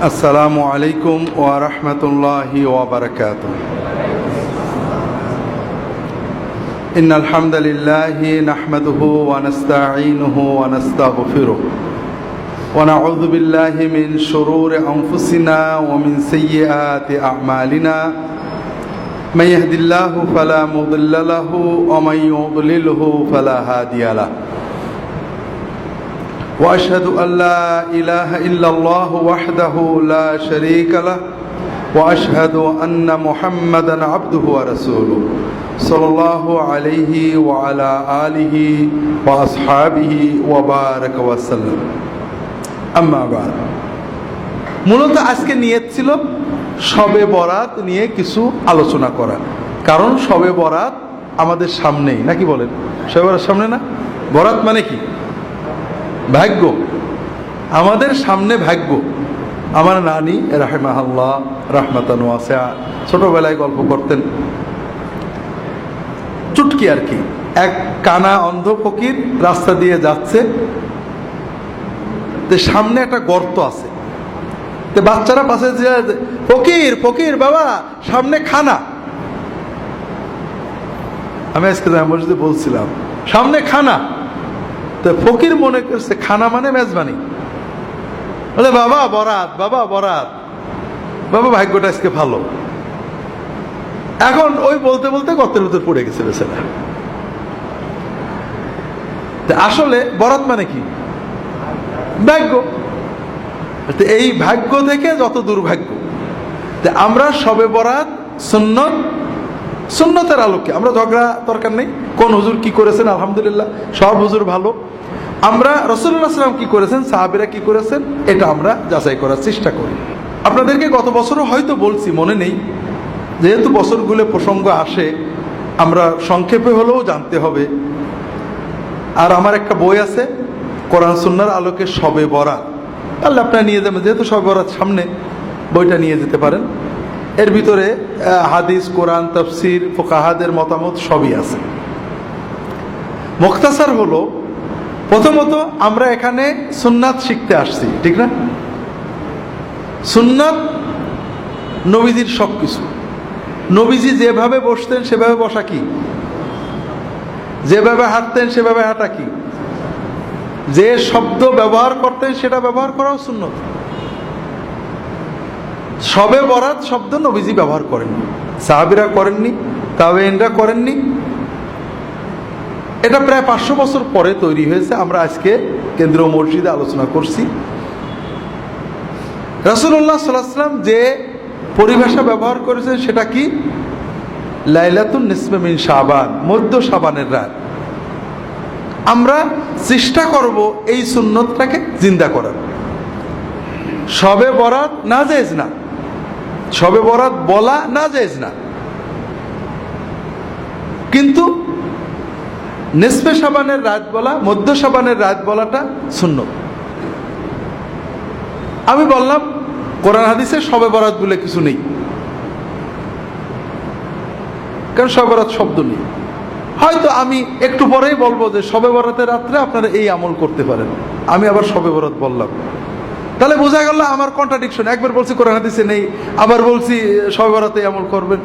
আসসালামু আলাইকুম ওয়া রাহমাতুল্লাহি ওয়া বারাকাতুহু। ইন্নাল হামদালিল্লাহি নাহমাদুহু ওয়া নাস্তাঈনুহু ওয়া নাস্তাগফিরুহু ওয়া নাউযু বিল্লাহি মিন শুরুরি আনফুসিনা ওয়া মিন সাইয়্যাতি আ'মালিনা। মান ইয়াহদিল্লাহু ফালা মুদিল্লা লাহু ওয়া মান ইউদ্লিলহু ফালা হাদিয়া লাহু। وأشهد أن لا إله إلا الله وحده لا شريك له وأشهد أن محمدا عبده ورسوله صلى الله عليه وعلى آله وأصحابه وبارك وسلم أما بعد। মূলত আজকে নিয়ত ছিল শবে বরাত নিয়ে কিছু আলোচনা করা, কারণ শবে বরাত আমাদের সামনেই, নাকি বলেন? শবে বরাত সামনে না? বরাত মানে কি? ভাগ্য, আমাদের সামনে ভাগ্য। আমার নানি রাহিমাহুল্লাহ রাহমাতান ওয়াসিআ ছোটবেলায় গল্প করতেন, চুটকি আর কি। এক কানা অন্ধ ফকির রাস্তা দিয়ে যাচ্ছে, সামনে একটা গর্ত আছে, তো বাচ্চারা পাশে ফকির ফকির বাবা সামনে খানা। আমি আজকে মসজিদে বলছিলাম সামনে খানা, তো ফকির মনে করছে খানা মানে মেজবানি, বলে বাবা বরাত, বাবা বরাত, বাবা ভাগ্যটা আজকে ভালো। এখন ওই বলতে বলতে গর্তের ভিতর পড়ে গেছে বেচারা। আসলে বরাত মানে কি? ভাগ্য। এই ভাগ্য থেকে যত দুর্ভাগ্য। আমরা সবে বরাত সুন্নত, সুন্নতের আলোকে আমরা ঝগড়া দরকার নেই। কোন হুজুর কি করেছেন, আলহামদুলিল্লাহ সব হুজুর ভালো। আমরা রাসূলুল্লাহ সাল্লাল্লাহু আলাইহি ওয়াসাল্লাম কি করেছেন, সাহাবীরা কি করেছেন, এটা আমরা যাচাই করার চেষ্টা করি। আপনাদেরকে গত বছরও হয়তো বলছি, মনে নেই, যেহেতু বছরগুলো প্রসঙ্গ আসে আমরা সংক্ষেপে হলেও জানতে হবে। আর আমার একটা বই আছে কোরআন সুন্নাহর আলোকে শবে বরাত, তাহলে আপনারা নিয়ে যাবেন, যেহেতু শবে বরাত সামনে, বইটা নিয়ে যেতে পারেন। এর ভিতরে হাদিস, কোরআন, তাফসির, ফুকাহাদের মতামত সবই আছে। মুখতাসার হলো, প্রথমত আমরা এখানে সুন্নাত শিখতে আসছি, ঠিক না? সুন্নাত নবীজির সব কিছু। নবীজি যেভাবে বসতেন সেভাবে বসা কি, যেভাবে হাঁটতেন সেভাবে হাঁটা কি, যে শব্দ ব্যবহার করতেন সেটা ব্যবহার করাও সুন্নত। শবে বরাত শব্দ নবীজি ব্যবহার করেননি, সাহাবীরা করেননি, তাবেঈনরা করেননি। এটা প্রায় 500 বছর পরে তৈরি হয়েছে। আমরা আজকে কেন্দ্রীয় মসজিদে আলোচনা করছি। রাসূলুল্লাহ সাল্লাল্লাহু আলাইহি ওয়াসাল্লাম যে পরিভাষা ব্যবহার করেছেন সেটা কি? লাইলাতুন নিসফে মিন শাবান, মধ্য শাবানের রাত। আমরা চেষ্টা করব এই সুন্নতটাকে জিন্দা করার। শবে বরাত না জায়েজ না, শবে বরাত বলা না জায়েজ না, কিন্তু নিসফে শাবানের রাত বলা, মধ্য শাবানের রাত বলাটা সুন্নত। আমি বললাম কোরআন হাদিসে শবে বরাত বলে কিছু নেই, কারণ শবে বরাত শব্দ নেই। হয়তো আমি একটু পরেই বলবো যে শবে বরাতের রাত্রে আপনারা এই আমল করতে পারেন, আমি আবার শবে বরাত বললাম, তাহলে বোঝা গেল আমার কন্ট্রাডিকশন। একবার বলছি কোরআন হাদিসে নেই, আবার বলছি শবে বরাতে আমল করবেন।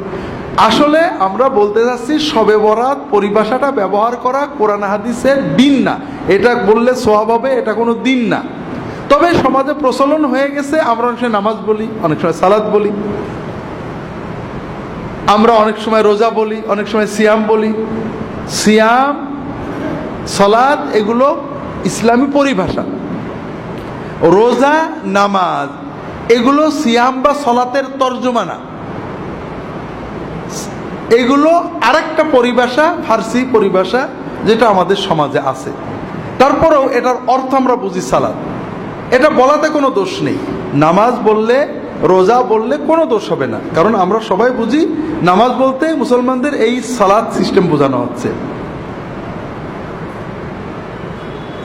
আসলে আমরা বলতে যাচ্ছি শবে বরাত পরিভাষাটা ব্যবহার করা কোরআন হাদিসের দিন না, এটা বললে সওয়াব হবে, এটা কোনো দিন না। তবে সমাজে প্রচলন হয়ে গেছে, আমরা অনেক সময় নামাজ বলি, অনেক সময় সালাত বলি, আমরা অনেক সময় রোজা বলি, অনেক সময় সিয়াম বলি। সিয়াম, সালাত এগুলো ইসলামী পরিভাষা। রোজা, নামাজ এগুলো সিয়াম বা সালাতের তর্জমা না, এগুলো আরেকটা পরিভাষা, ফার্সি পরিভাষা, যেটা আমাদের সমাজে আছে। তারপরেও এটার অর্থ আমরা বুঝি সালাত, এটা বলাতে কোনো দোষ নেই। নামাজ বললে, রোজা বললে কোনো দোষ হবে না, কারণ আমরা সবাই বুঝি নামাজ বলতে মুসলমানদের এই সালাত সিস্টেম বোঝানো হচ্ছে।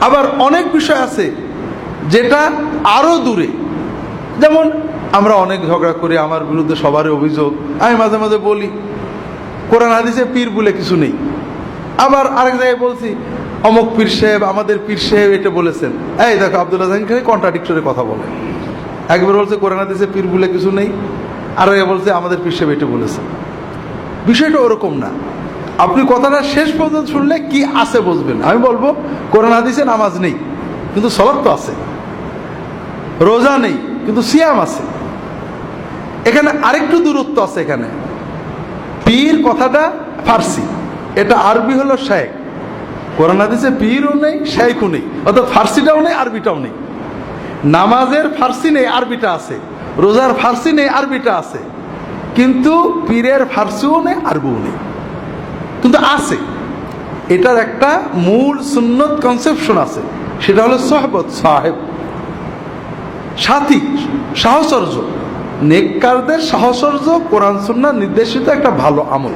আবার অনেক বিষয় আছে যেটা আরো দূরে, যেমন আমরা অনেক ঝগড়া করি, আমার বিরুদ্ধে সবারই অভিযোগ, আমি মাঝে মাঝে বলি কোরআন হাদিসে পীর বলে কিছু নেই। আবার আরেক জায়গায় বলছি অমুক পীর সাহেব, আমাদের পীর সাহেব এটা বলেছেন। এই দেখো আব্দুল্লাহ জাহান খালি কন্ট্রাডিক্টরি কথা বলে। একবার বলছে কোরআন হাদিসে পীর বলে কিছু নেই, আর বলছে আমাদের পীর সাহেব এটা বলেছে। বিষয়টা ওরকম না। আপনি কথাটা শেষ পর্যন্ত শুনলে কি আছে বুঝবেন। আমি বলবো কোরআন হাদিসে নামাজ নেই কিন্তু সালাত তো আছে, রোজা নেই কিন্তু সিয়াম আছে। এখানে আরেকটু দূরত্ব আছে। এখানে পীর কথাটা ফার্সি, এটা আরবি হলো শেখ। কোরআন হাদিসে পীরও নেই, শেখও নেই, অর্থাৎ ফার্সিটাও নেই, আরবিটাও নেই। নামাজের ফার্সি নেই, আরবিটা আছে। রোজার ফার্সি নেই, আরবিটা আছে। কিন্তু পীরের ফার্সিও নেই, আরবিও নেই, কিন্তু আছে। এটার একটা মূল সুন্নত কনসেপশন আছে, সেটা হলো সোহবত, সাহেব, সাথী, সাহচর্য। নেককারদের সাহচর্য কোরআন সুন্নাহ নির্দেশিত একটা ভালো আমল।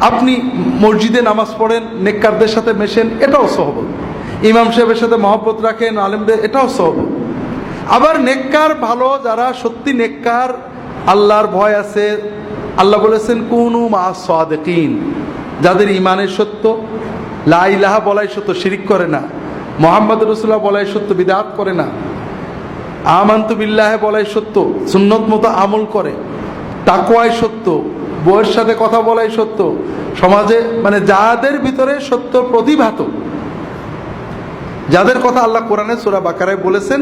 আপনি মসজিদে নামাজ পড়েন, নেককারদের সাথে মেশেন, এটাও সহবত। ইমাম সাহেবের সাথে মহব্বত রাখেন, আলেমদের, এটাও সহবত। আবার নেককার ভালো যারা সত্যি নেককার, আল্লাহর ভয় আছে, আল্লাহ বলেছেন কুনু মা সাদিকিন, যাদের ইমানের সত্য, লা ইলাহা বলাই সত্য, শিরিক করে না, মুহাম্মদ রাসূলুল্লাহ বলাই সত্য, বিদআত করে না, আমানতু বিল্লাহি বলাই সত্য, সুন্নত মতো আমল করে, তাকওয়াই সত্য, বউয়ের সাথে কথা বলাই সত্য, সমাজে মানে যাদের ভিতরে সত্য প্রতিভাত, যাদের কথা আল্লাহ কোরআনে সূরা বাকারায় বলেছেন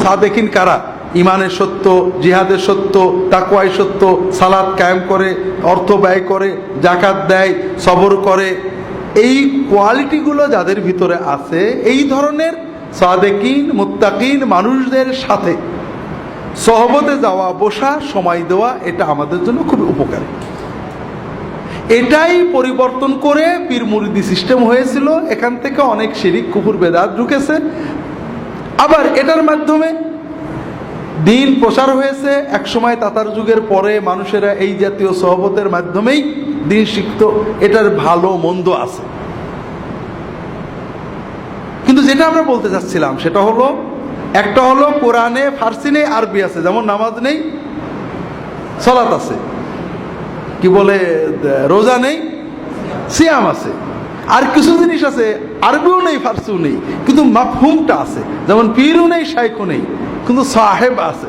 সাদেকিন কারা, ইমানের সত্য, জিহাদের সত্য, তাকওয়াই সত্য, সালাত কায়েম করে, অর্থ ব্যয় করে, জাকাত দেয়, সবর করে, এই কোয়ালিটিগুলো যাদের ভিতরে আছে, এই ধরনের সাদেকিন মুত্তাকিন মানুষদের সাথে সহবতে যাওয়া, বসা, সময় দেওয়া, এটা আমাদের জন্য খুব উপকারী। এটাই পরিবর্তন করে পীর মুরিদি সিস্টেম হয়েছিল। এখান থেকে অনেক শিরিক, কুফর, বেদাত ঢুকেছে। আবার এটার মাধ্যমে দিন প্রচার হয়েছে। একসময় তাতার যুগের পরে মানুষেরা এই জাতীয় সহবতের মাধ্যমেই দিন শিখত। এটার ভালো মন্দ আছে, কিন্তু যেটা আমরা বলতে চাচ্ছিলাম সেটা হলো, একটা হলো কোরআনে ফার্সি নেই, আরবি আছে। যেমন নামাজ নেই, সালাত আছে, কি বলে রোজা নেই, সিয়াম আছে। আর কিছু জিনিস আছে আরবিও নেই, ফার্সিও নেই, কিন্তু মাফহুমটা আছে। যেমন পীরও নেই, শাইখও নেই, কিন্তু সাহেব আছে।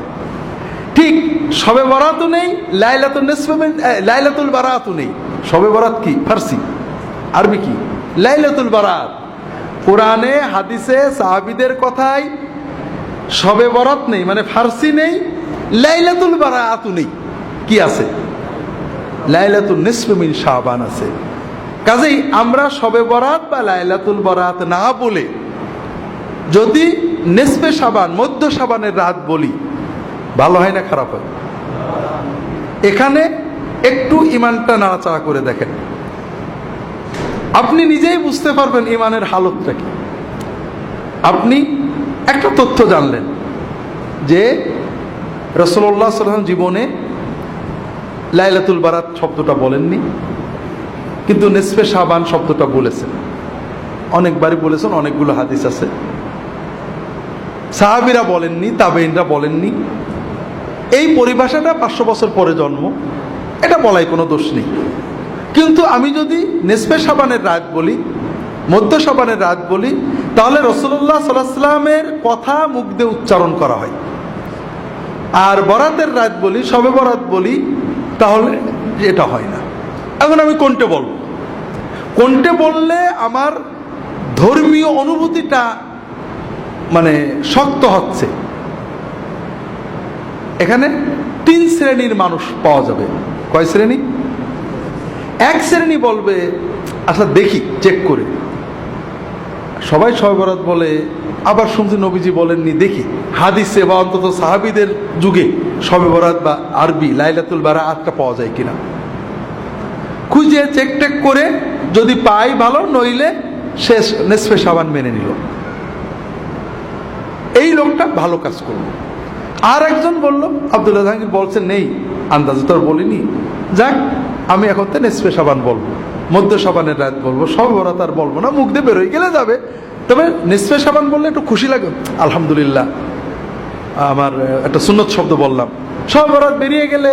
ঠিক শবে বরাতও নেই, লাইলাতুল বারাতও নেই। শবে বরাত কি? ফার্সি। আরবি কি? লাইলাতুল বারাত। কোরআনে হাদিসে সাহাবীদের কথায় শবে বরাত নেই, মানে ফার্সি নেই, লাইলাতুল বারাতও নেই। কি আছে? লাইলাতুল নিসফি মিন শাবান আছে। কাজেই আমরা শবে বরাত বা লাইলাতুল বরাত না বলে যদি নিসফে শাবান, মধ্য শাবানের রাত বলি, ভালো হয় না খারাপ হয়? এখানে একটু ইমানটা নাড়াচাড়া করে দেখেন, আপনি নিজেই বুঝতে পারবেন ইমানের হালতটা কি। আপনি একটা তথ্য জানলেন যে রাসূলুল্লাহ সাল্লাল্লাহু আলাইহি ওয়াসাল্লাম জীবনে লাইলাতুল বারাত শব্দটা বলেননি, কিন্তু নিসফে শাবান শব্দটা বলেছেন, অনেকবারই বলেছেন, অনেকগুলো হাদিস আছে। সাহাবীরা বলেননি, তাবেঈনরা বলেননি। এই পরিভাষাটা 500 বছর পরে জন্ম, এটা বলাই কোনো দোষ নেই। কিন্তু আমি যদি নিসফে শাবানের রাত বলি, মধ্য শাবানের রাত বলি, তাহলে রাসূলুল্লাহ সাল্লাল্লাহু আলাইহি ওয়াসাল্লামের কথা মুখ দিয়ে উচ্চারণ করা হয়। আর বরাতের রাত বলি, শবে বরাত বলি, তাহলে এটা হয় না। এখন আমি কোনটা বলবো? কোনটা বললে আমার ধর্মীয় অনুভূতিটা মানে শক্ত হচ্ছে? এখানে 3 শ্রেণীর মানুষ পাওয়া যাবে। কয় শ্রেণী? এক শ্রেণী বলবে আচ্ছা দেখি চেক করে, সবাই শবে বরাত বলে, আবার শুনছি নবীজি বলেননি, দেখি হাদিসে বা অন্তত সাহাবীদের যুগে শবে বরাত বা আরবি লাইলাতুল বারাতটা পাওয়া যায় কিনা, খুঁজে চেক টেক করে যদি পাই ভালো, নইলে শেষ নিসফে শাবান মেনে নিল। এই লোকটা ভালো কাজ করলো। আর একজন বলল, আব্দুল্লাহ জাহাঙ্গীর বলছেন নেই, আন্দাজে তো আর বলিনি, যাক আমি এখন তো নিসফে শাবান বলবো, মধ্য শাবানের রাত বলবো, শবে বরাত আর বলবো না, মুখ দিয়ে বেরোয় গেলে যাবে। তবে নিসফে শাবান বললে একটু খুশি লাগে, আলহামদুলিল্লাহ আমার একটা সুন্নত শব্দ বললাম। শবে বরাত বেরিয়ে গেলে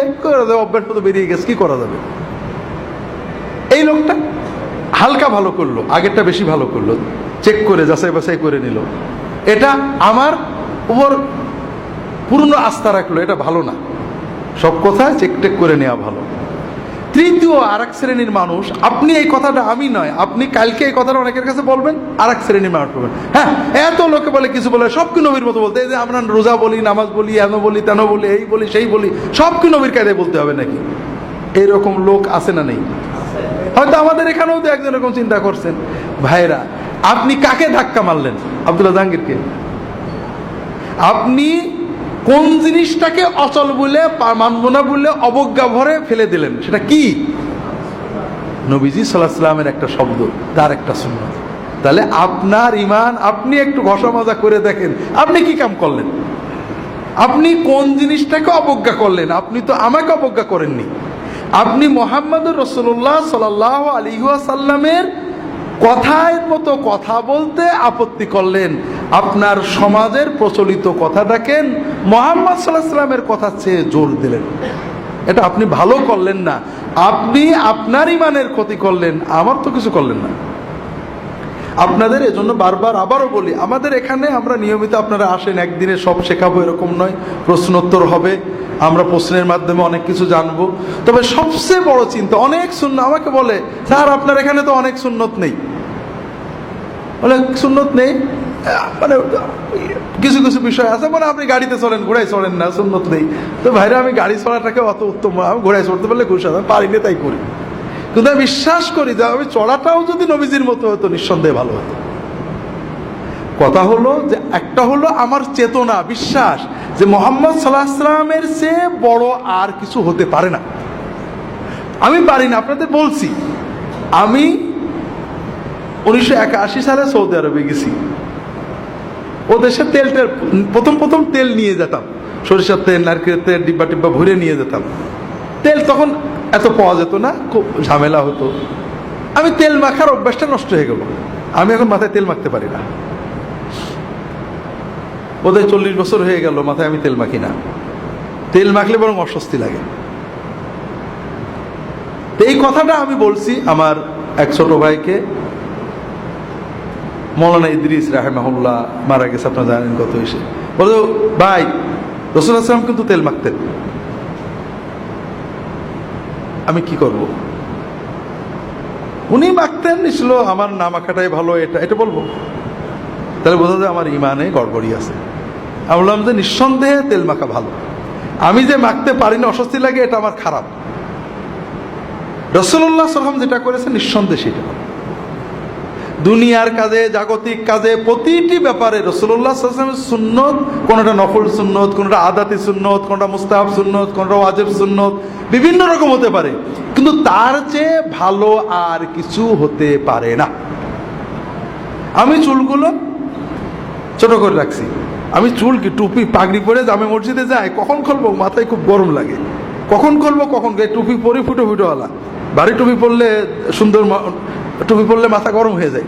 অভ্যাস মতো বেরিয়ে গেছে, কি করা যাবে? এই লোকটা হালকা ভালো করলো, আগেরটা বেশি ভালো করলো, চেক করে যাচাই বাছাই করে নিল। এটা আমার উপর পূর্ণ আস্থা রাখলো, এটা ভালো না। সব কথা চেক করে নেওয়া ভালো। তৃতীয় আর এক শ্রেণীর মানুষ, আপনি এই কথাটা, আমি নয়, আপনি কালকে এই কথাটা অনেকের কাছে বলবেন, আর এক শ্রেণীর মানুষ বলবেন, হ্যাঁ এত লোকে বলে কিছু বলে, সব কি নবীর মতো বলতে, এই যে আমরা রোজা বলি, নামাজ বলি, এন বলি, তেন বলি, এই বলি, সেই বলি, সব কি নবীর কায়দায় বলতে হবে নাকি? এইরকম লোক আছে না নেই? হয়তো আমাদের এখানেও তো একজন এরকম চিন্তা করছেন। ভাইরা, আপনি কাকে ধাক্কা মারলেন? আব্দুল্লাহ জাহাঙ্গীরকে। আপনি কোন জিনিসটাকে অচল বলে, মানব না বলে অবজ্ঞা ভরে ফেলে দিলেন? সেটা কি? নবীজি সাল্লাল্লাহু আলাইহি ওয়াসাল্লামের একটা শব্দ, তার একটা সুন্নাত। তাহলে আপনার ঈমান, আপনি একটু ঘষা মাজা করে দেখেন, আপনি কি কাম করলেন? আপনি কোন জিনিসটাকে অবজ্ঞা করলেন? আপনি তো আমাকে অবজ্ঞা করেননি। আপনি মুহাম্মদুর রাসূলুল্লাহ সাল্লাল্লাহু আলাইহি ওয়াসাল্লামের কথার মতো কথা বলতে আপত্তি করলেন। আপনার সমাজের প্রচলিত কথাটাকে মুহাম্মদ সাল্লাল্লাহু আলাইহি ওয়াসাল্লামের কথা চেয়ে জোর দিলেন। এটা আপনি ভালো করলেন না, আপনি আপনার ঈমানের ক্ষতি করলেন, আমার তো কিছু করলেন না। আপনাদের এজন্য বারবার আবারও বলি, আমাদের এখানে আমরা নিয়মিত, আপনারা আসেন, একদিনে সব শেখাবো এরকম নয়, প্রশ্নোত্তর হবে, আমরা প্রশ্নের মাধ্যমে অনেক কিছু জানবো। তবে সবচেয়ে বড় চিন্তা, অনেক সুন্নাত আমাকে বলে, স্যার আপনার এখানে তো অনেক সুন্নত নেই। অনেক সুন্নত নেই মানে কিছু কিছু বিষয় আছে, মানে আপনি গাড়িতে চলেন, ঘোড়ায় চলেন না, সুন্নত নেই। তো ভাইরা, আমি গাড়ি চলাটাকে অত উত্তম, আমি ঘোড়ায় চড়তে পারলে খুশি, আমি পারি না তাই করি। কিন্তু আমি বিশ্বাস করি যে আমি চড়াটাও যদি নবীজির মতো হতো, নিঃসন্দেহে ভালো হতো। কথা হলো যে, একটা হলো আমার চেতনা, বিশ্বাস যে মুহাম্মদ সাল্লাল্লাহু আলাইহি ওয়াসাল্লামের চেয়ে বড় আর কিছু হতে পারে না। আমি পারি না, আপনাদের বলছি, আমি 1981 সালে সৌদি আরবে গেছি। ও দেশে প্রথম তেল নিয়ে যেতাম, সরিষার তেল, নারকেলের তেল, ডিব্বা টিব্বা ভরে নিয়ে যেতাম। তেল তখন এত পাওয়া যেত না, খুব ঝামেলা হতো। আমি তেল মাখার অভ্যাসটা নষ্ট হয়ে গেল, আমি এখন মাথায় তেল মাখতে পারি না। বোধহয় 40 বছর হয়ে গেল মাথায় আমি তেল মাখি না। তেল মাখলে বরং অস্বস্তি লাগে। তো এই কথাটা আমি বলছি আমার এক ছোট ভাইকে, মৌলানা ইদ্রিস রাহিমাহুল্লাহ, মারা গেছে, আপনারা জানেন কত এসে বলে, ভাই রাসূলুল্লাহ সাল্লাল্লাহু আলাইহি ওয়াসাল্লাম কিন্তু তেল মাখতেন, আমি কি করব? উনি মাখতেন, নিছিল, আমার না মাখাটাই ভালো, এটা বলবো? তাহলে বোঝা যায় আমার ঈমানে গড়বড়ি আছে। আমি বললাম যে নিঃসন্দেহে তেল মাখা ভালো, আমি যে মাখতে পারি না, অস্বস্তি লাগে, এটা আমার খারাপ। রাসূলুল্লাহ সাল্লাল্লাহু আলাইহি ওয়াসাল্লাম যেটা করেছে নিঃসন্দেহে সেটা। দুনিয়ার কাজে, জাগতিক কাজে, প্রতিটি ব্যাপারে রাসূলুল্লাহ সাল্লাল্লাহু আলাইহি ওয়াসাল্লামের সুন্নত, কোনটা নফল সুন্নত, কোনটা আদাতি সুন্নত, কোনটা মুস্তাহাব সুন্নত, কোনটা ওয়াজিব সুন্নত, বিভিন্ন রকম হতে পারে, কিন্তু তার চেয়ে ভালো আর কিছু হতে পারে না। আমি চুলগুলো ছোট করে রাখছি। আমি চুল কি টুপি পাগড়ি পরে জামে মসজিদে যাই, কখন খুলবো মাথায় খুব গরম লাগে, কখন খুলবো কখন, টুপি পরি ফুটো ফুটোওয়ালা, ভারী টুপি পরলে, সুন্দর টুপি পরলে মাথা গরম হয়ে যায়।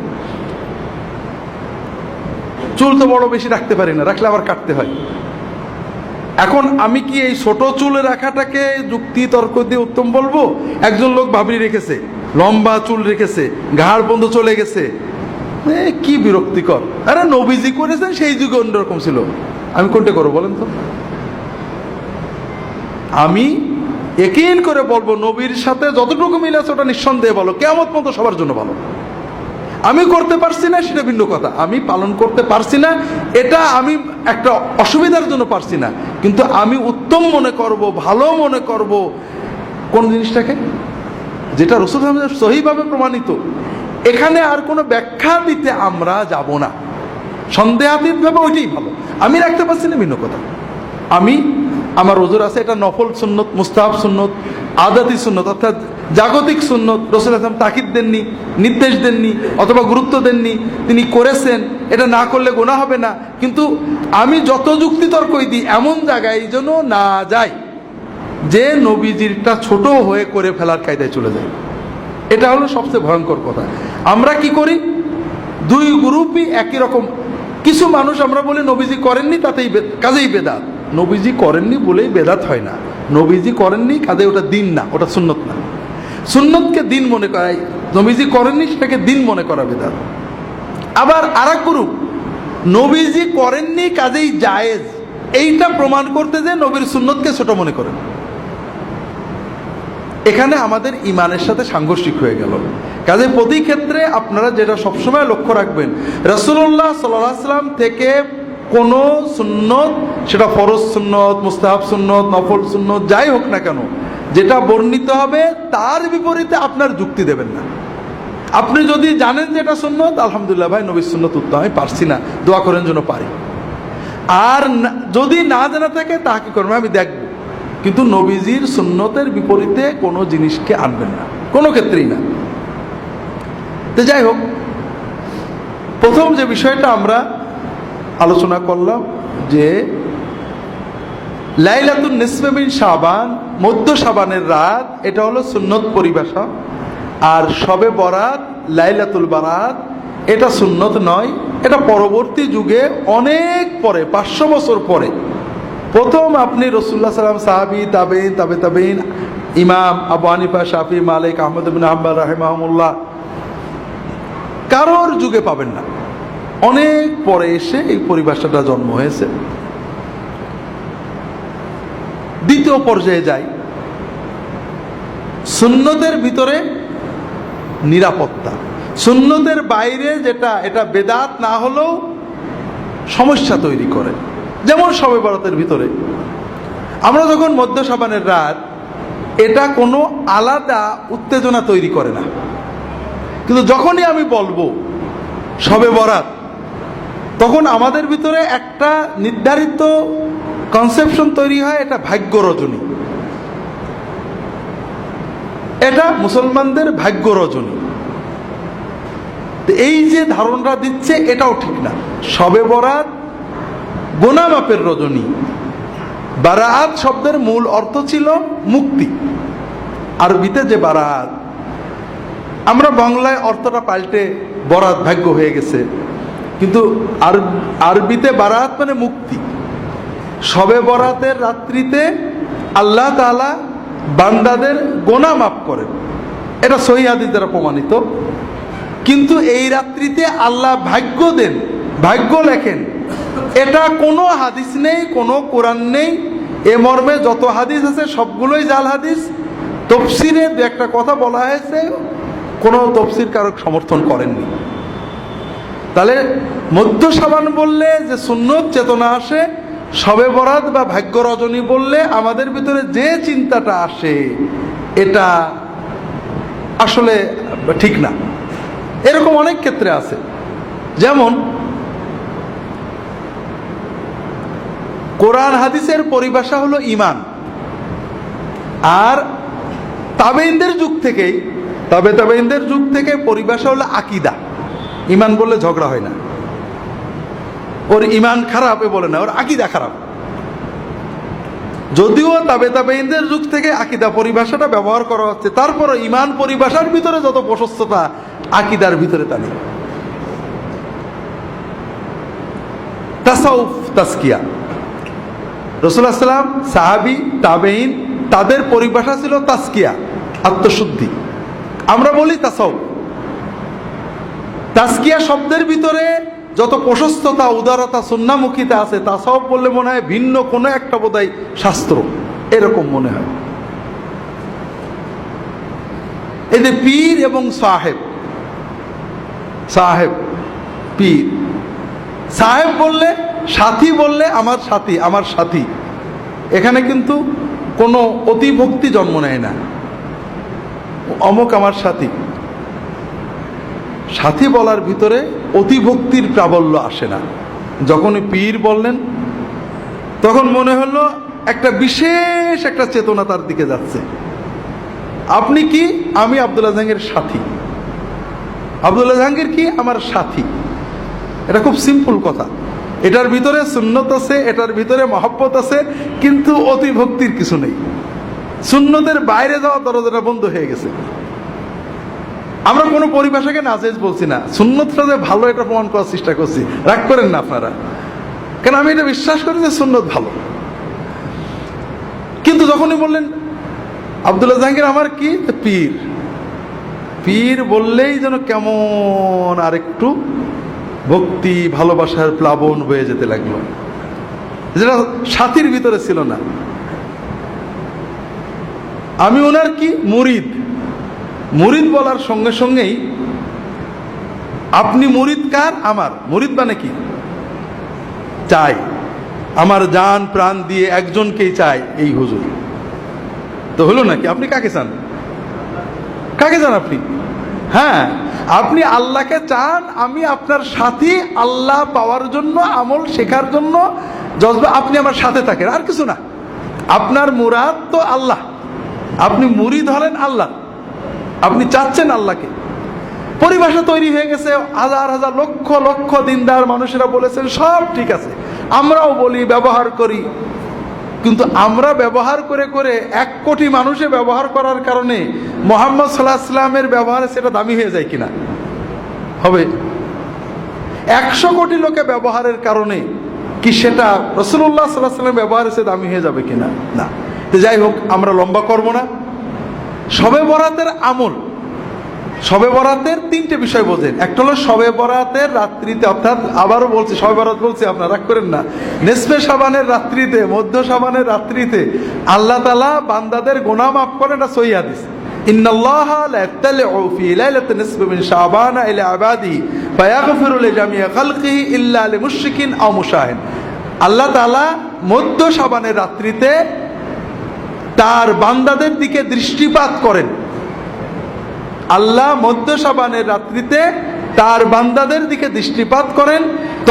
চুল তো বড় বেশি রাখতে পারি না, রাখলে আবার কাটতে হয়। এখন আমি কি এই ছোট চুল রাখাটাকে যুক্তি তর্ক দিয়ে উত্তম বলবো? একজন লোক ভাবরি রেখেছে, লম্বা চুল রেখেছে, ঘাড় বন্ধ চলে গেছে, কি বিরক্তিকর। আরে নবীজি করেছেন, সেই যুগে অন্যরকম ছিল, আমি কোনটা করবো বলেন তো? আমি ইয়াকিন করে বলবো, নবীর সাথে যতটুকু মিল আছে ওটা নিঃসন্দেহে ভালো, কিয়ামত পর্যন্ত সবার জন্য ভালো। আমি করতে পারছি না সেটা ভিন্ন কথা, আমি পালন করতে পারছি না, এটা আমি একটা অসুবিধার জন্য পারছি না, কিন্তু আমি উত্তম মনে করব, ভালো মনে করব কোন জিনিসটাকে, যেটা রাসূলুল্লাহ সহিভাবে প্রমাণিত। এখানে আর কোনো ব্যাখ্যা দিতে আমরা যাব না, সন্দেহাতীত ভাবে ওইটাই ভালো। আমি রাখতে পারছি না ভিন্ন কথা, আমি আমার ওজোর আছে, এটা নফল সুন্নত, মুস্তাহাব সুন্নত, আদাতি সুন্নত, অর্থাৎ জাগতিক সুন্নত। রাসূলুল্লাহ সাল্লাল্লাহু আলাইহি ওয়াসাল্লাম তাকিদ দেননি, নির্দেশ দেননি, অথবা গুরুত্ব দেননি, তিনি করেছেন, এটা না করলে গুনাহ হবে না। কিন্তু আমি যত যুক্তি তর্কই দিই, এমন জায়গায় যেন না যাই যে নবীজিরটা ছোট হয়ে করে ফেলার কায়দায় চলে যায়। এটা হলো সবচেয়ে ভয়ঙ্কর কথা। আমরা কি করি, দুই গ্রুপই একই রকম। কিছু মানুষ আমরা বলি নবীজি করেননি, তাতেই কাজেই বেদাত। নবীজি করেননি বলেই বেদাত হয় না, নবীজি করেননি কাজে ওটা দিন না, ওটা সুন্নত না। সুন্নতকে দিন মনে করাই, নবীজি করেননি সেটাকে দিন মনে করা বেদাত। আবার আরেক গ্রুপ, নবীজি করেননি কাজেই জায়েজ, এইটা প্রমাণ করতে যে নবীর সুন্নতকে ছোট মনে করেন, এখানে আমাদের ইমানের সাথে সাংঘর্ষিক হয়ে গেল। কাজে প্রতি ক্ষেত্রে আপনারা যেটা সবসময় লক্ষ্য রাখবেন, রাসূলুল্লাহ সাল্লাল্লাহু আলাইহি ওয়াসাল্লাম থেকে কোনো সুন্নত, সেটা ফরজ সুন্নত, মুস্তাহাব সুন্নত, নফল সুন্নত, যাই হোক না কেন, যেটা বর্ণিত হবে তার বিপরীতে আপনার যুক্তি দেবেন না। আপনি যদি জানেন যে এটা সুন্নত, আলহামদুলিল্লাহ ভাই নবীর সুন্নত উত্তম, আমি পারছি না, দোয়া করেন যেন পারি। আর যদি না জানা থাকে তা কি করবেন, আমি দেখব, কিন্তু নবীজির সুন্নতের বিপরীতে কোনো জিনিসকে আনবেন না, কোনো ক্ষেত্রেই না। তো যাই হোক, প্রথম যে বিষয়টা আমরা আলোচনা করলাম যে লাইলাতুন নিসফে মিন শাবান, মধ্য শাবানের রাত, এটা হলো সুন্নত পরিভাষা। আর শবে বরাত, লাইলাতুল বারাত, এটা সুন্নত নয়, এটা পরবর্তী যুগে অনেক পরে, 500 বছর পরে প্রথম আপনি রাসূলুল্লাহ সাল্লাল্লাহু আলাইহি ওয়াসাল্লাম, সাহাবী, তাবেঈন, তাবেঈন, ইমাম আবু হানিফা, শাফি, মালিক, আহমদ ইবনে হাম্বল রাহিমাহুল্লাহ, কারোর যুগে পাবেন না। অনেক পরে এসে এই পরিভাষাটা জন্ম হয়েছে। দ্বিতীয় পর্যায়ে যাই, সুন্নতের ভিতরে নিরাপত্তা। সুন্নতের বাইরে যেটা, এটা বেদাত না হলেও সমস্যা তৈরি করে। যেমন শবে বরাতের ভিতরে আমরা যখন মধ্য শাবানের রাত, এটা কোনো আলাদা উত্তেজনা তৈরি করে না, কিন্তু যখনই আমি বলবো শবে বরাত, তখন আমাদের ভিতরে একটা নির্ধারিত কনসেপশন তৈরি হয়, এটা ভাগ্য রজনী, এটা মুসলমানদের ভাগ্য রজনী। এই যে ধারণা দিচ্ছে এটাও ঠিক না। শবে বরাত গুনাহ মাপের রজনী। বারাত শব্দের মূল অর্থ ছিল মুক্তি, আরবিতে যে বারাত, আমরা বাংলায় অর্থটা পাল্টে বরাত ভাগ্য হয়ে গেছে, কিন্তু আরবিতে বারাত মানে মুক্তি। শবে বরাতের রাত্রিতে আল্লাহ তাআলা বান্দাদের গুনাহ মাফ করেন, এটা সহিহ হাদিস দ্বারা প্রমাণিত। কিন্তু এই রাত্রিতে আল্লাহ ভাগ্য দেন, ভাগ্য লেখেন, এটা কোনো হাদিস নেই, কোনো কোরআন নেই। এ মর্মে যত হাদিস আছে সবগুলোই জাল হাদিস। তফসিরে দু একটা কথা বলা হয়েছে, কোনো তফসির কারক সমর্থন করেননি। তাহলে মধ্য শাবান বললে যে সুন্নত চেতনা আসে, শবে বরাত বা ভাগ্য রজনী বললে আমাদের ভিতরে যে চিন্তাটা আসে, এটা আসলে ঠিক না। এরকম অনেক ক্ষেত্রে আছে। যেমন কোরআন হাদিসের পরিভাষা হলো ঈমান, আর তাবেঈনদের যুগ থেকেই, তাবেঈনদের যুগ থেকে পরিভাষা হলো আকীদা। ঈমান বললে ঝগড়া হয় না, ওর ঈমান খারাপ এ বলে না, ওর আকীদা খারাপ। যদিও তাবেঈনদের যুগ থেকে আকীদা পরিভাষাটা ব্যবহার করা হচ্ছে, তারপরে ঈমান পরিভাষার ভিতরে যত প্রশস্ততা, আকীদার ভিতরে তা নেই। তাসাউফ, তাসকিয়া, রাসূলুল্লাহ সাল্লাল্লাহু আলাইহি ওয়াসাল্লাম, সাহাবী, তাবেঈন, তাদের পরিভাষা ছিল তাসকিয়া, আত্মশুদ্ধি। আমরা বলি তাসাউফ। তাসকিয়া শব্দের ভিতরে যত প্রশস্ততা, উদারতা, সুন্নাহমুখিতা আছে, তাসাউফ বললে মনে হয় ভিন্ন কোনো একটা বোধহয় শাস্ত্র, এরকম মনে হয়। এই যে পীর এবং সাহেব, সাহেব, পীর, সাহেব বললে, সাথী বললে আমার সাথী, আমার সাথী, এখানে কিন্তু কোনো অতিভক্তি জন্ম নেয় না, অমুক আমার সাথী। সাথী বলার ভিতরে অতিভক্তির প্রাবল্য আসে না। যখনই পীর বললেন তখন মনে হলো একটা বিশেষ একটা চেতনা তার দিকে যাচ্ছে। আপনি কি? আমি আব্দুল্লাহ জাহাঙ্গীরের সাথী। আব্দুল্লাহ জাহাঙ্গীর কি? আমার সাথী। এটা খুব সিম্পল কথা। এটার ভিতরে সুন্নত আছে, এটার ভিতরে মহব্বত আছে, কিন্তু অতিভক্তির কিছু নেই। সুন্নতের বাইরে যাওয়া দরজাটা বন্ধ হয়ে গেছে। আমরা কোনো পরিভাষাকে নাজেজ বলছি না, সুন্নতটা যে ভালো এটা প্রমাণ করার চেষ্টা করছি। রাগ করেন না আপনারা, কেন আমি এটা বিশ্বাস করি যে সুন্নত ভালো। কিন্তু যখনই বললেন আব্দুল্লাহ জাহাঙ্গীর আমার কি? পীর। পীর বললেই যেন কেমন আরেকটু ভক্তি, ভালোবাসার প্লাবন বয়ে যেতে লাগলো। যেটা সাথীর ভিতরে ছিল না। আমি ওনার কি মুরিদ। মুরিদ বলার সঙ্গে সঙ্গেই আপনি মুরিদ কার? আমার। মুরিদ মানে কি? চাই, আমার জান প্রাণ দিয়ে একজনকেই চাই, এই হুজুর। তো হলো নাকি? আপনি কাকে চান? কাকে চান আপনি? হ্যাঁ, আপনি আল্লাহকে চান। আমি আপনার সাথী, আল্লাহ পাওয়ার জন্য, আমল শেখার জন্য জজবা আপনি আমার সাথে থাকেন, আর কিছু না। আপনার মুরাদ তো আল্লাহ, আপনি মুরিদ হলেন আল্লাহ, আপনি চাচ্ছেন আল্লাহকে। পরিভাষা তৈরি হয়ে গেছে, হাজার হাজার লক্ষ লক্ষ দিনদার মানুষেরা বলেছেন সব ঠিক আছে, আমরাও বলি, ব্যবহার করি। কিন্তু আমরা ব্যবহার করে করে 1 কোটি মানুষে ব্যবহার করার কারণে মুহাম্মদ সাল্লাল্লাহু আলাইহি ওয়াসাল্লামের ব্যবহারে সেটা দামি হয়ে যায় কিনা? হবে। 100 কোটি লোকে ব্যবহারের কারণে কি সেটা রাসূলুল্লাহ সাল্লাল্লাহু আলাইহি ওয়াসাল্লামের ব্যবহারে সে দামি হয়ে যাবে কিনা? না। তো যাই হোক, আমরা লম্বা করব না। শবে বরাতের আমল, শবে বরাতের 3টে বিষয় বোঝেন। একটা হলো শবে বরাতের রাত্রিতে, অর্থাৎ আবারও বলছি, শবে বরাত বলছি, আপনারা রাগ করেন না, নিসফে শাবানের রাত্রিতে, মধ্য শাবানের রাত্রিতে আল্লাহ তাআলা বান্দাদের গুনাহ মাফ করেন। এটা সহিহ হাদিস। ইন্নাল্লাহা লা ইয়াত্তালিউ ফি লাইলাতিন নিসফি মিন শাবান ইলা ইবাদিহি ফায়াগফিরু লিজামিই খালকিহি ইল্লা লিমুশরিকিন আও মুশাহিন। আল্লাহ তাআলা মধ্য শাবানের রাত্রিতে তার বান্দাদের দিকে দৃষ্টিপাত করেন। আল্লাহ মধ্য শাবানের রাত্রিতে তার বান্দাদের দিকে দৃষ্টিপাত করেন।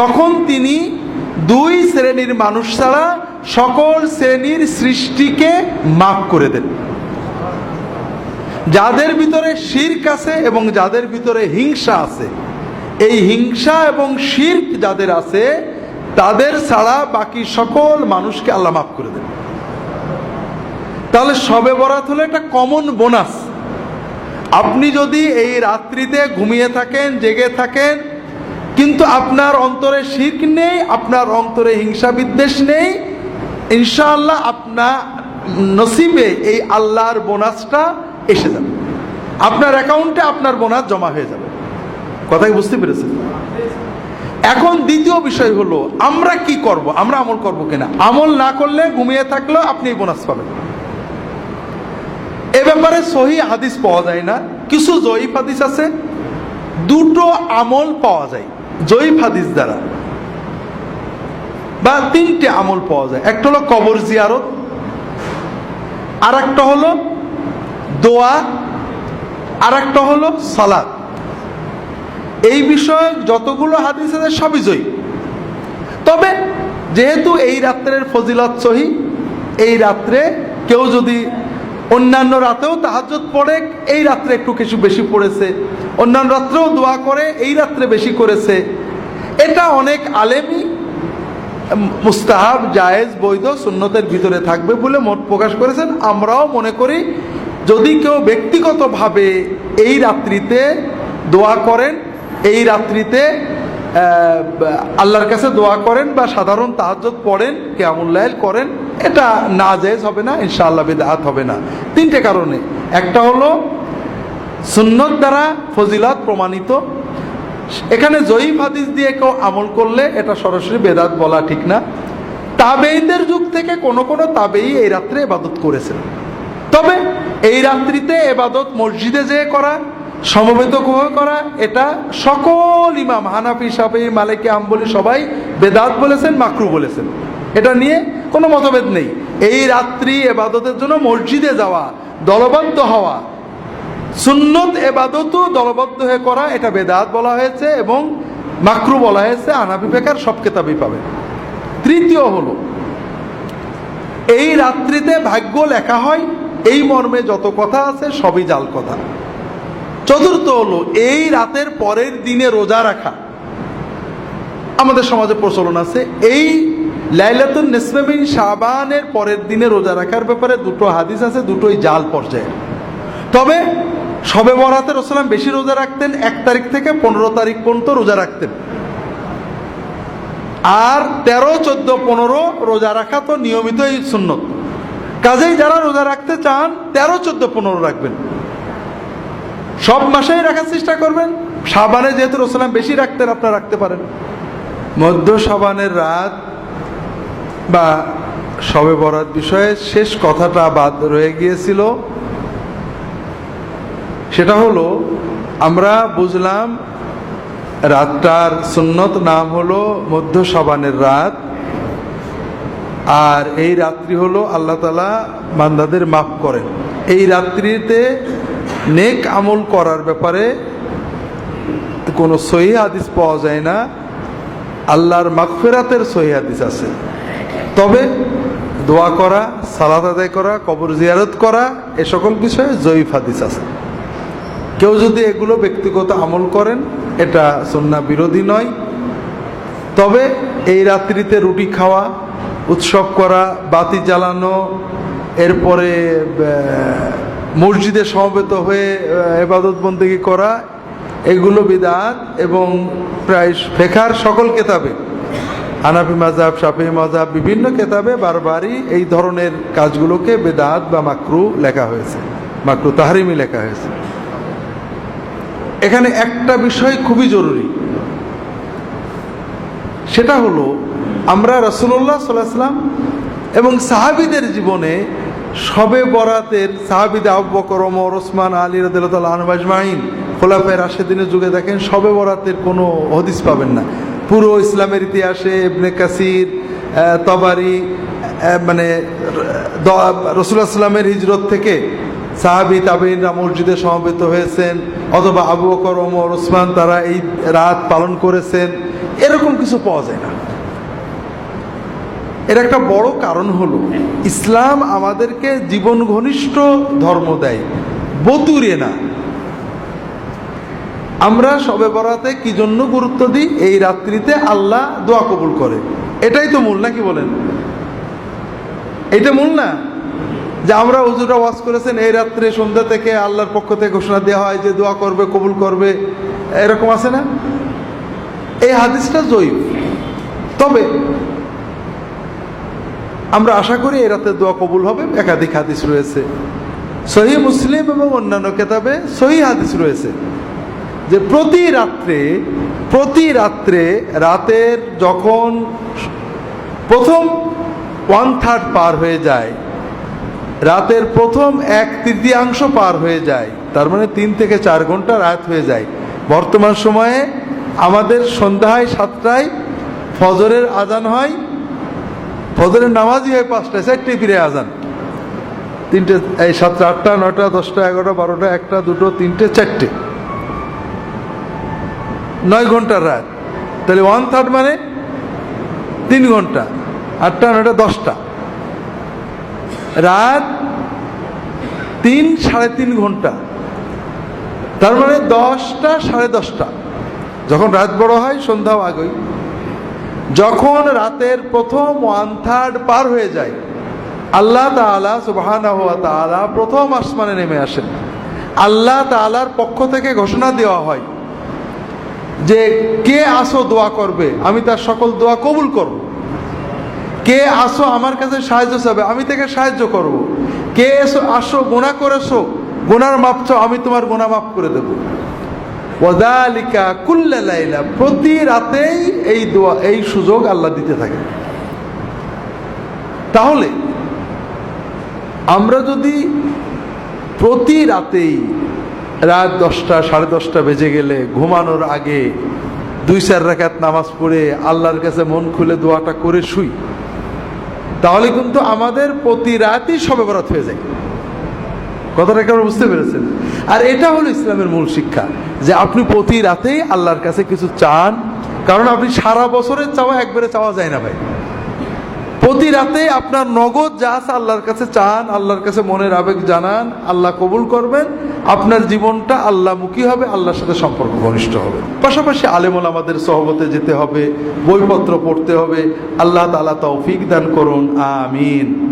তখন তিনি 2 শ্রেণীর মানুষ ছাড়া সকল শ্রেণীর সৃষ্টিকে মাফ করে দেন। যাদের ভিতরে শিরক আছে এবং যাদের ভিতরে হিংসা আছে, এই হিংসা এবং শিরক যাদের আছে তাদের ছাড়া বাকি সকল মানুষকে আল্লাহ মাফ করে দেন। তাহলে শবে বরাত হলো একটা কমন বোনাস। আপনি যদি এই রাত্রিতে ঘুমিয়ে থাকেন, জেগে থাকেন, কিন্তু আপনার অন্তরে শিরক নেই, আপনার অন্তরে হিংসা বিদ্বেষ নেই, ইনশাআল্লাহ আপনার নসিবে এই আল্লাহর বোনাসটা এসে যাবে। আপনার অ্যাকাউন্টে আপনার বোনাস জমা হয়ে যাবে। কথাই বুঝতে পেরেছেন? এখন দ্বিতীয় বিষয় হলো আমরা কি করব, আমরা আমল করব কিনা। আমল না করলে, ঘুমিয়ে থাকলেও আপনি এই বোনাস পাবেন। এ ব্যাপারে সহিহ হাদিস পাওয়া যায় না, কিছু জয়ীফ হাদিস আছে। 2টো আমল পাওয়া যায় জয়ীফ হাদিস দ্বারা, বা 3টে আমল পাওয়া যায়। একটা হলো কবর জিয়ারত, আর একটা হলো দোয়া, আর একটা হলো সালাত। এই বিষয়ে যতগুলো হাদিস আছে সবই জয়ীফ। তবে যেহেতু এই রাত্রের ফজিলত সহিহ, এই রাত্রে কেউ যদি অন্যান্য রাতেও তাহাজ্জুদ পড়ে, এই রাত্রে একটু কিছু বেশি পড়েছে, অন্যান্য রাত্রেও দোয়া করে, এই রাত্রে বেশি করেছে, এটা অনেক আলেমই মুস্তাহাব, জায়েজ, বৈধ, সুন্নতের ভিতরে থাকবে বলে মত প্রকাশ করেছেন। আমরাও মনে করি যদি কেউ ব্যক্তিগতভাবে এই রাত্রিতে দোয়া করেন, এই রাত্রিতে আল্লাহর কাছে দোয়া করেন বা সাধারণ তাহাজ্জুদ পড়েন, কিয়ামুল লাইল করেন, এটা নাজায়েজ হবে না, ইনশাআল্লাহ বিদআত হবে না। 3টে কারণে। একটা হলো সুন্নত দ্বারা ফজিলত প্রমাণিত। এখানে জয়ীফ হাদিস দিয়ে কেউ আমল করলে এটা সরাসরি বেদাত বলা ঠিক না। তাবেঈদের যুগ থেকে কোন কোন তাবেঈ এই রাত্রে ইবাদত করেছেন। তবে এই রাত্রিতে ইবাদত মসজিদে যেয়ে করা, সমবেত করা, এটা সকল ইমাম হানাফি, শাফিঈ, মালিকি, হাম্বলি সবাই বেদাত বলেছেন, মাকরুহ বলেছেন। এটা নিয়ে কোনো মতভেদ নেই। এই রাত্রি ইবাদতের জন্য মসজিদে যাওয়া, দলবদ্ধ হওয়া, সুন্নত ইবাদতও দলবদ্ধ হয়ে করা, এটা বেদাত বলা হয়েছে এবং মাকরুহ বলা হয়েছে। হানাফি ফিকহের সব কিতাবেই পাবে। তৃতীয় হলো এই রাত্রিতে ভাগ্য লেখা হয়, এই মর্মে যত কথা আছে সবই জাল কথা। চতুর্থ হলো এই রাতের পরের দিনে রোজা রাখা। আমাদের সমাজে প্রচলন আছে এই লাইলাতুন নিসফে মিন শাবানের পরের দিনে রোজা রাখার ব্যাপারে 2টো হাদিস আছে, দুটোই জাল পর্যায়ে। তবে শবে বরাতে রাসূল বেশি রোজা রাখতেন, 1 তারিখ থেকে 15 তারিখ পর্যন্ত রোজা রাখতেন। আর 13, 14, 15 রোজা রাখা তো নিয়মিতই সুন্নত। কাজেই যারা রোজা রাখতে চান 13, 14, 15 রাখবেন। সব মাসেই রাখার চেষ্টা করবেন। শাবানে যেহেতু রাসূল বেশি রাখতেন, আপনারা রাখতে পারেন। মধ্য শাবানের রাত বা শবে বরাত বিষয়ে শেষ কথাটা বাদ রয়ে গিয়েছিল। সেটা হলো, আমরা বুঝলাম রাতটার সুন্নত নাম হলো মধ্য শাবানের রাত, আর এই রাত্রি হলো আল্লাহ তাআলা বান্দাদের মাফ করেন। এই রাত্রিতে নেক আমল করার ব্যাপারে কোনো সহিহ হাদিস পাওয়া যায় না। আল্লাহর মাগফিরাতের সহিহ হাদিস আছে, তবে দোয়া করা, সালাত আদায় করা, কবর জিয়ারত করা, এ সকল বিষয়ে জয়ীফ হাদিস আছে। কেউ যদি এগুলো ব্যক্তিগত আমল করেন, এটা সুন্নাহ বিরোধী নয়। তবে এই রাত্রিতে রুটি খাওয়া, উৎসব করা, বাতি জ্বালানো, এরপরে মসজিদে সমবেত হয়ে ইবাদত বন্দেগী করা, এগুলো বিদআত। এবং প্রায় ফিকহের সকল কিতাবে, হানাফি মাযহাব, শাফিঈ মাযহাব, বিভিন্ন কিতাবে বারবারই এই ধরনের কাজগুলোকে বিদআত বা মাকরুহ লেখা হয়েছে, মাকরুহ তাহরিমি লেখা হয়েছে। এখানে একটা বিষয় খুবই জরুরি, সেটা হলো আমরা রাসূলুল্লাহ সাল্লাল্লাহু আলাইহি ওয়াসাল্লাম এবং সাহাবীদের জীবনে শবে বরাতের, সাহাবীদের আবু বকর, ওমর, ওসমান, আলী রাদিয়াল্লাহু তাআলা আনহুম আজমাইন, খোলাফায়ে রাশেদিনের যুগে দেখেন শবে বরাতের কোনো হাদিস পাবেন না। পুরো ইসলামের ইতিহাসে ইবনে কাসির, তবারি, মানে রাসূলুল্লাহ সাল্লাল্লাহু আলাইহি ওয়াসাল্লামের হিজরত থেকে সাহাবী তাবেঈনরা মসজিদে সমবেত হয়েছেন, অথবা আবু বকর, ওমর, ওসমান তারা এই রাত পালন করেছেন, এরকম কিছু পাওয়া যায় না। এর একটা বড় কারণ হলো, ইসলাম আমাদেরকে জীবন ঘনিষ্ঠ ধর্ম দেয়, বতুরে না। আমরা শবে বরাতে কি জন্য গুরুত্ব দিই? এই রাত্রিতে আল্লাহ দোয়া কবুল করে, এটাই তো মূল, নাকি বলেন? এইটা মূল না যে আমরা হুজুররা ওয়াজ করেছেন এই রাত্রে সন্ধ্যা থেকে আল্লাহর পক্ষ থেকে ঘোষণা দেওয়া হয় যে দোয়া করবে, কবুল করবে, এরকম আছে না? এই হাদিসটা জয়ীফ। তবে আমরা আশা করি এই রাতে দোয়া কবুল হবে। একাধিক হাদিস রয়েছে, সহিহ মুসলিম এবং অন্যান্য কিতাবে সহিহ হাদিস রয়েছে যে প্রতি রাত্রে রাতের যখন প্রথম 1/3 পার হয়ে যায়, রাতের প্রথম 1/3 পার হয়ে যায়, তার মানে 3 থেকে 4 ঘন্টা রাত হয়ে যায়। বর্তমান সময়ে আমাদের সন্ধ্যায় 7টায় ফজরের আজান হয়, ফজরের নামাজই হয় 5টায়, 4টায় ফিরে আজান, 3টে, এই 7টা, 8টা, 9টা, 10টা, 11টা, 12টা, 1টা, 2টো, 3টে, 4টে, 9 ঘন্টার রাত। তাহলে 1/3 মানে 3 ঘন্টা, 8টা, 9টা, 10টা, রাত 3 সাড়ে 3 ঘন্টা, তার মানে 10টা, সাড়ে 10টা। যখন রাত বড় হয় সন্ধ্যাও আগেই। যখন রাতের প্রথম 1/3 পার হয়ে যায়, আল্লাহ তাআলা সুবহানাহু ওয়া তাআলা প্রথম আসমানে নেমে আসেন। আল্লাহ তাআলার পক্ষ থেকে ঘোষণা দেওয়া হয় যে কে আসো দোয়া করবে, আমি তার সকল দোয়া কবুল করব। কে আসো আমার কাছে সাহায্য চাবে, আমি তাকে সাহায্য করব। কে আসো গুনাহ করেছো, গুনার মাপ চাও, আমি তোমার গুনাহ মাফ করে দেব। ওয়াযালিকা কুল্লা লাইলা, প্রতি রাতেই এই দোয়া, এই সুযোগ আল্লাহ দিতে থাকে। তাহলে আমরা যদি প্রতি রাতেই রাত 10টা, সাড়ে 10টা বেজে গেলে ঘুমানোর আগে 2-4 রাকাত নামাজ পড়ে আল্লাহর কাছে মন খুলে দোয়াটা করে শুই, তাহলে কিন্তু আমাদের প্রতি রাতই শবে বরাত হয়ে যায়। কথাটা কেমন বুঝতে পেরেছেন? আর এটা হলো ইসলামের মূল শিক্ষা, যে আপনি প্রতি রাতেই আল্লাহর কাছে কিছু চান, কারণ আপনি সারা বছরের চাওয়া একবারে চাওয়া যায় না ভাই। প্রতি রাতে আপনার নগদ যা আছে আল্লাহর কাছে চান, আল্লাহর কাছে মনের আবেগ জানান, আল্লাহ কবুল করবেন, আপনার জীবনটা আল্লাহমুখী হবে, আল্লাহর সাথে সম্পর্ক ঘনিষ্ঠ হবে। পাশাপাশি আলেম ওলামাদের সহবতে যেতে হবে, বইপত্র পড়তে হবে। আল্লাহ তাআলা তৌফিক দান করুন, আমিন।